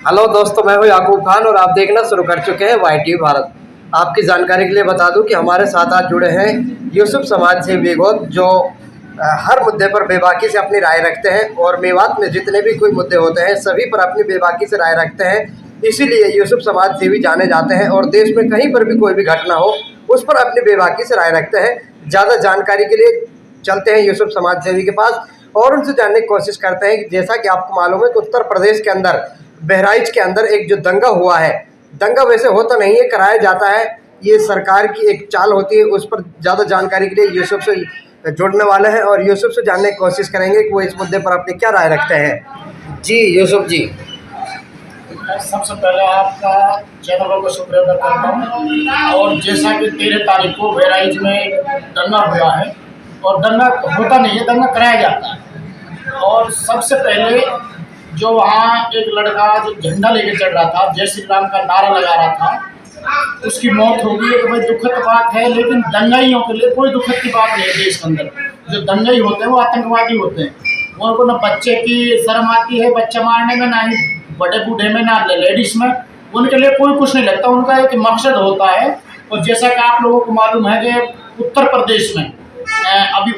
Hello दोस्तों, मैं हूं याकूब खान और आप देखना शुरू कर चुके हैं YTV भारत। आपकी जानकारी के लिए बता दूं कि हमारे साथ आज जुड़े हैं यूसुफ समाज से बेगौत, जो हर मुद्दे पर बेबाकी से अपनी राय रखते हैं और मेवात में जितने भी कोई मुद्दे होते हैं सभी पर अपनी बेबाकी से राय रखते हैं। इसीलिए यूसुफ समाज सेवी जाने जाते हैं और देश में कहीं पर भी कोई भी घटना हो उस पर अपनी बेबाकी से राय रखते हैं। ज़्यादा जानकारी के लिए चलते हैं यूसुफ समाज सेवी के पास और उनसे जानने की कोशिश करते हैं कि जैसा कि आपको मालूम है कि उत्तर प्रदेश के अंदर बहराइच के अंदर एक जो दंगा हुआ है, दंगा वैसे होता नहीं है, कराया जाता है, ये सरकार की एक चाल होती है। उस पर ज़्यादा जानकारी के लिए यूसुफ से जुड़ने वाले हैं और यूसुफ से जानने की कोशिश करेंगे कि वो इस मुद्दे पर अपनी क्या राय रखते हैं। जी यूसुफ जी। सबसे पहले आपका चैनलों का शुक्रिया अदा करता हूँ। और जैसा कि 13 तारीख को बहराइच में दंगा हुआ है और दंगा होता नहीं है, दंगा कराया जाता है। और सबसे पहले जो वहाँ एक लड़का जो झंडा लेके चढ़ रहा था, जय श्री राम का नारा लगा रहा था, उसकी मौत हो गई। एक भाई दुखद बात है, लेकिन दंगाइयों के लिए कोई दुखद की बात नहीं है। देश के अंदर जो दंगाई होते हैं वो आतंकवादी होते हैं। उनको न बच्चे की शर्म आती है बच्चा मारने में, ना ही बड़े बूढ़े में, ना लेडीज में। उनके लिए कोई कुछ नहीं लगता, उनका एक मकसद होता है। और जैसा कि आप लोगों को मालूम है कि उत्तर प्रदेश में अभी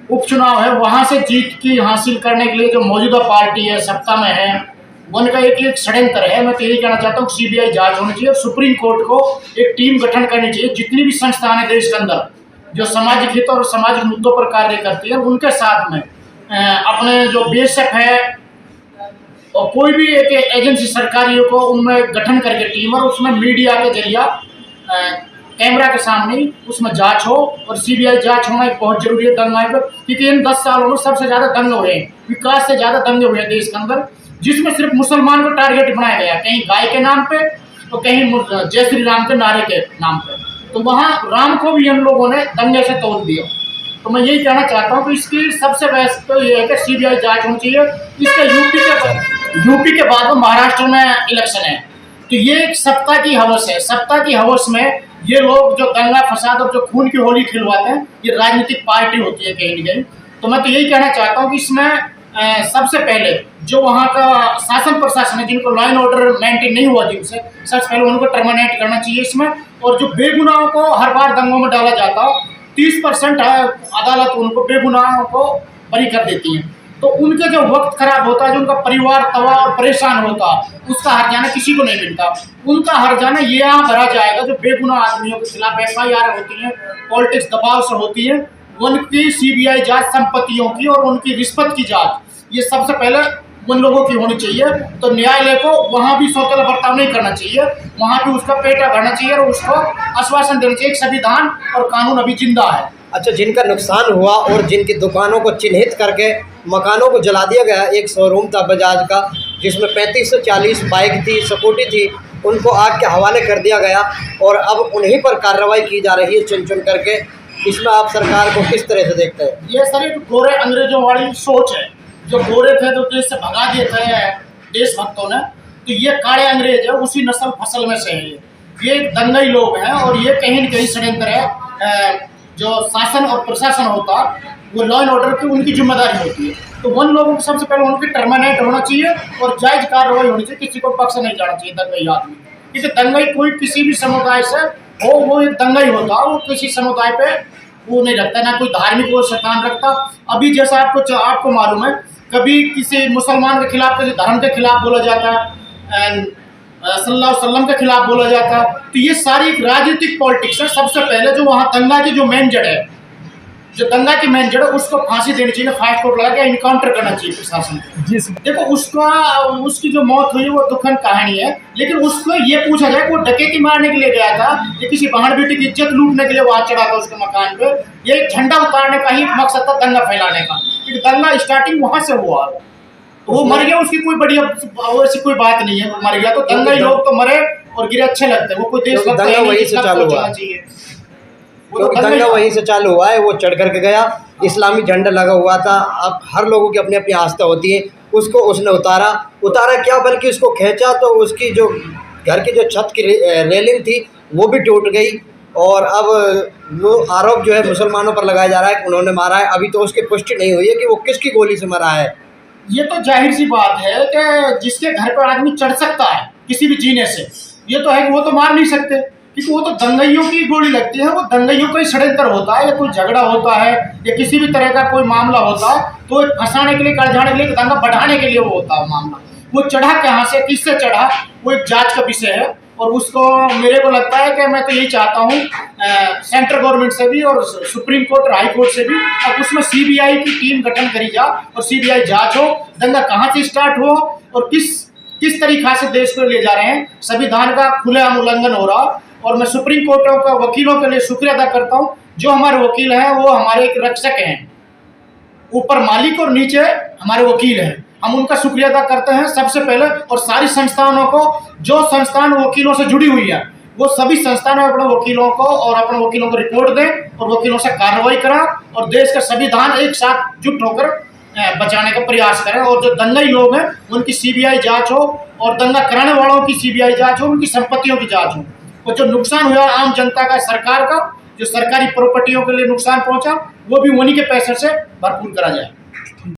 उपचुनाव है, वहाँ से जीत की हासिल करने के लिए जो मौजूदा पार्टी है, सत्ता में है, उनका एक षड्यंत्र है। मैं तो यही कहना चाहता हूँ CBI जांच होनी चाहिए और सुप्रीम कोर्ट को एक टीम गठन करनी चाहिए। जितनी भी संस्थान है देश के अंदर जो सामाजिक हित और सामाजिक मुद्दों पर कार्य करती है, उनके साथ में अपने जो BSF है और कोई भी एक एजेंसी सरकारियों को उनमें गठन करके टीम, और उसमें मीडिया के जरिया कैमरा के सामने उसमें जांच हो। और CBI जांच होना एक बहुत जरूरी है दंगा पर, क्योंकि इन 10 सालों में सबसे ज़्यादा दंगे हुए हैं, विकास से ज़्यादा दंगे हुए हैं देश के अंदर, जिसमें सिर्फ मुसलमान को टारगेट बनाया गया, कहीं गाय के नाम पे तो कहीं जय श्री राम के नारे के नाम पे। तो वहाँ राम को भी इन लोगों ने दंगे से तोड़ दिया। तो मैं यही कहना चाहता हूँ कि इसकी सबसे बेस्ट तो ये है कि CBI जांच होनी चाहिए। इसका यूपी के बाद में महाराष्ट्र में इलेक्शन है, तो ये एक सत्ता की हवस है। सत्ता की हवस में ये लोग जो दंगा फसाद और जो खून की होली खिलवाते हैं, ये राजनीतिक पार्टी होती है कहीं न कहीं। तो मैं तो यही कहना चाहता हूँ कि इसमें सबसे पहले जो वहाँ का शासन प्रशासन है, जिनको लॉ एंड ऑर्डर मेंटेन नहीं हुआ, जिनसे सबसे पहले उनको टर्मिनेट करना चाहिए इसमें। और जो बेगुनाहों को हर बार दंगों में डाला जाता हो, 30% अदालत उनको बेगुनाहों को बरी कर देती है। तो उनके जो वक्त खराब होता है, जो उनका परिवार तबाह और परेशान होता, उसका हर्जाना किसी को नहीं मिलता। उनका हर्जाना ये यहाँ भरा जाएगा जो बेगुनाह आदमियों के खिलाफ FIR होती है, पॉलिटिक्स दबाव से होती है, उनकी CBI जांच संपत्तियों की और उनकी रिश्वत की जांच, ये सबसे पहले उन लोगों की होनी चाहिए। तो न्यायालय को वहाँ भी सौतेला बर्ताव नहीं करना चाहिए, वहाँ भी उसका पेटा भरना चाहिए और उसको आश्वासन देना चाहिए। संविधान और कानून अभी जिंदा है। अच्छा, जिनका नुकसान हुआ और जिनकी दुकानों को चिन्हित करके मकानों को जला दिया गया, एक शोरूम था बजाज का जिसमें 3540 बाइक थी, स्कूटी थी, उनको आग के हवाले कर दिया गया और अब उन्हीं पर कार्रवाई की जा रही है चुन चुन करके। इसमें आप सरकार को किस तरह से देखते हैं? ये सर एक गोरे अंग्रेजों वाली सोच है। जो गोरे थे तो देश से भगा दिए थे देशभक्तों ने, तो ये काले अंग्रेज है, उसी नस्ल फसल में से है। ये दंगाई लोग हैं और ये कहीं न कहीं षड्यंत्र है। जो शासन और प्रशासन होता, वो लॉ एंड ऑर्डर की उनकी जिम्मेदारी होती है। तो उन लोगों को सबसे पहले उनकी टर्मिनेट होना चाहिए और जायज कार्रवाई होनी चाहिए। किसी को बख्शा नहीं जाना चाहिए दंगाई आदमी, क्योंकि दंगाई कोई किसी भी समुदाय से हो, वो एक दंगाई होता, वो किसी समुदाय पे वो नहीं रखता, ना कोई धार्मिक वो शैतान रखता। अभी जैसा आपको मालूम है, कभी किसी मुसलमान के खिलाफ, किसी धर्म के खिलाफ बोला जाता है, सल्लल्लाहु अलैहि वसल्लम के खिलाफ बोला जाता है। तो ये सारी एक राजनीतिक पॉलिटिक्स है। सबसे पहले जो वहाँ दंगा की जो मेन जड़ है, जो दंगा की मेन जड़ है, उसको फांसी देनी चाहिए, फाइट कोर्ट लगा के इनकाउंटर करना चाहिए प्रशासन को। देखो उसकी जो मौत हुई वो दुखद कहानी है, लेकिन उसको ये पूछा जाए कि वो डकैती मारने के लिए गया था या किसी बहन बेटी की इज्जत लूटने के लिए वहाँ चढ़ा था उसके मकान पे। ये झंडा उतारने का ही मकसद था, दंगा फैलाने का, क्योंकि दंगा स्टार्टिंग वहाँ से हुआ। वो मर गया, उसकी कोई बढ़िया ऐसी कोई बात नहीं है, वो मर गया। तो दंगाई लोग तो मरे और गिरे अच्छे लगते हैं, वो कोई देश दंगा वहीं से चालू हुआ चाहिए। दंगा वहीं से चालू हुआ है, वो चढ़ करके गया, इस्लामी झंडा लगा हुआ था। अब हर लोगों की अपनी अपनी आस्था होती है, उसको उसने उतारा क्या, बल्कि उसको खींचा तो उसकी जो घर की जो छत की रेलिंग थी वो भी टूट गई। और अब वो आरोप जो है मुसलमानों पर लगाया जा रहा है कि उन्होंने मारा है। अभी तो उसकी पुष्टि नहीं हुई है कि वो किसकी गोली से मरा है। ये तो जाहिर सी बात है कि जिसके घर पर आदमी चढ़ सकता है किसी भी जीने से, ये तो है कि वो तो मार नहीं सकते, क्योंकि वो तो दंगाइयों की गोली लगती है, वो दंगाइयों का ही षड्यंत्र होता है, या कोई झगड़ा होता है या किसी भी तरह का कोई मामला होता है तो एक फंसाने के लिए, कड़झाने के लिए, दंगा बढ़ाने के लिए वो होता है मामला। वो चढ़ा कहाँ से, किससे चढ़ा, वो एक जांच का विषय है। और उसको मेरे को लगता है कि मैं तो यही चाहता हूँ सेंट्रल गवर्नमेंट से भी और सुप्रीम कोर्ट और हाई कोर्ट से भी, अब उसमें सीबीआई की टीम गठन करी जा और सीबीआई जांच हो, दंगा कहाँ से स्टार्ट हो और किस तरीक़ा से देश को ले जा रहे हैं। संविधान का खुलेआम उल्लंघन हो रहा। और मैं सुप्रीम कोर्टों का वकीलों के लिए शुक्रिया अदा करता हूँ, जो हमारे वकील हैं वो हमारे एक रक्षक हैं, ऊपर मालिक और नीचे हमारे वकील हैं, हम उनका शुक्रिया अदा करते हैं सबसे पहले। और सारी संस्थानों को, जो संस्थान वकीलों से जुड़ी हुई है, वो सभी संस्थान अपने वकीलों को और अपने वकीलों को रिपोर्ट दें और वकीलों से कार्रवाई करा और देश का संविधान एक साथ जुट होकर बचाने का प्रयास करें। और जो दंगाई लोग हैं उनकी सीबीआई जांच हो और दंगा कराने वालों की सीबीआई जांच हो, उनकी संपत्तियों की जांच हो, और जो नुकसान हुआ आम जनता का, सरकार का, जो सरकारी प्रॉपर्टियों के लिए नुकसान पहुंचा, वो भी उन्हीं के पैसे से भरपूर करा जाए।